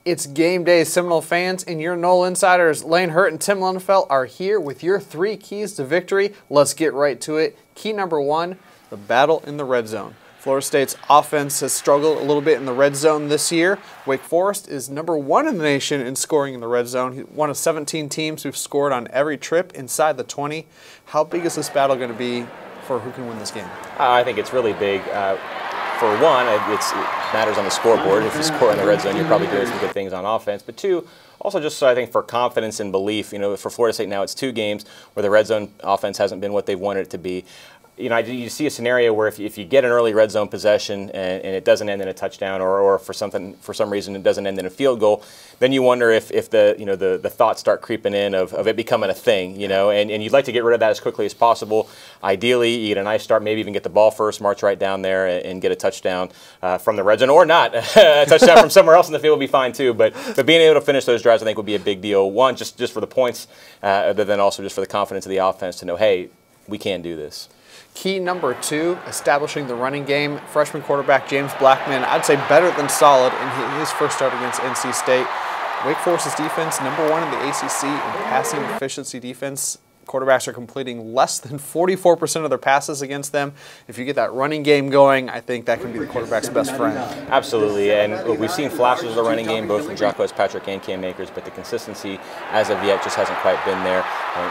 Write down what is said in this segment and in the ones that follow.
It's game day, Seminole fans, and your Nole insiders, Lane Hurt and Tim Lundefeld, are here with your 3 keys to victory. Let's get right to it. Key number 1, the battle in the red zone. Florida State's offense has struggled a little bit in the red zone this year. Wake Forest is number 1 in the nation in scoring in the red zone. One of 17 teams who've scored on every trip inside the 20. How big is this battle going to be for who can win this game? I think it's really big. For one, it matters on the scoreboard. If you score in the red zone, you're probably doing some good things on offense. But 2, also just so I think for confidence and belief, for Florida State now it's 2 games where the red zone offense hasn't been what they've wanted it to be. You see a scenario where if you get an early red zone possession and it doesn't end in a touchdown, or for some reason it doesn't end in a field goal, then you wonder if the thoughts start creeping in of it becoming a thing, and you'd like to get rid of that as quickly as possible. Ideally, you get a nice start, maybe even get the ball first, march right down there and get a touchdown from the red zone, or not. A touchdown from somewhere else in the field would be fine too. But being able to finish those drives, I think, would be a big deal. One, just for the points, but then also just for the confidence of the offense to know, hey, we can do this. Key number 2, establishing the running game. Freshman quarterback James Blackman, I'd say better than solid in his first start against NC State. Wake Forest's defense, number 1 in the ACC in passing efficiency defense. Quarterbacks are completing less than 44% of their passes against them. If you get that running game going, I think that can be the quarterback's best friend. Absolutely, and look, we've seen flashes of the running game both from Jacques Patrick and Cam Akers, but the consistency as of yet just hasn't quite been there.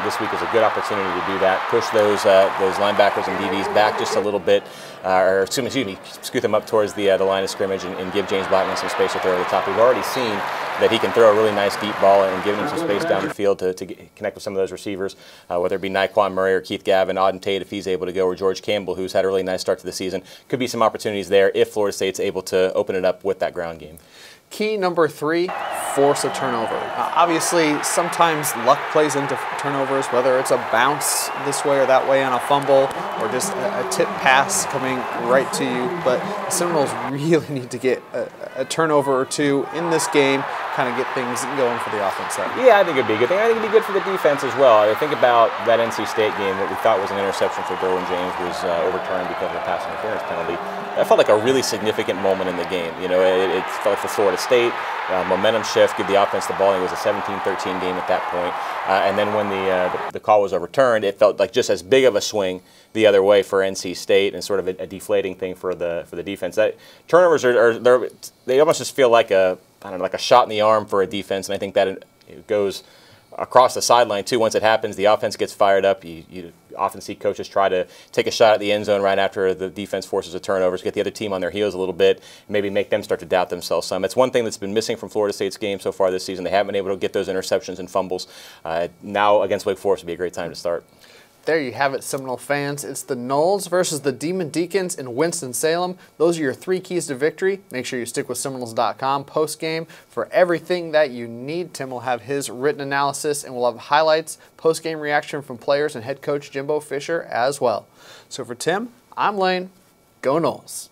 This week is a good opportunity to do that. Push those linebackers and DBs back just a little bit, or excuse me, scoot them up towards the line of scrimmage and give James Blackman some space to throw over the top. We've already seen that he can throw a really nice deep ball and giving him some space down the field to connect with some of those receivers, whether it be Naquan Murray or Keith Gavin, Auden Tate if he's able to go, or George Campbell, who's had a really nice start to the season. Could be some opportunities there if Florida State's able to open it up with that ground game. Key number 3, force a turnover. Obviously, sometimes luck plays into turnovers, whether it's a bounce this way or that way on a fumble, or just a tip pass coming right to you. But the Seminoles really need to get a turnover or 2 in this game, kind of get things going for the offense there. Yeah, I think it'd be a good thing. I think it'd be good for the defense as well. I think about that NC State game. What we thought was an interception for Derwin James was overturned because of a pass interference penalty. That felt like a really significant moment in the game. It felt like for Florida State, momentum shift, give the offense the ball. It was a 17-13 game at that point. And then when the call was overturned, it felt like just as big of a swing the other way for NC State, and sort of a deflating thing for the defense. Turnovers they almost just feel like like a shot in the arm for a defense, and I think that it goes across the sideline too. Once it happens, the offense gets fired up. You often see coaches try to take a shot at the end zone right after the defense forces a turnover to get the other team on their heels a little bit, maybe make them start to doubt themselves some. It's one thing that's been missing from Florida State's game so far this season. They haven't been able to get those interceptions and fumbles. Now against Wake Forest would be a great time to start. There you have it, Seminole fans. It's the Noles versus the Demon Deacons in Winston-Salem. Those are your 3 keys to victory. Make sure you stick with Seminoles.com post-game for everything that you need. Tim will have his written analysis, and we'll have highlights, post-game reaction from players and head coach Jimbo Fisher as well. So for Tim, I'm Lane. Go Noles.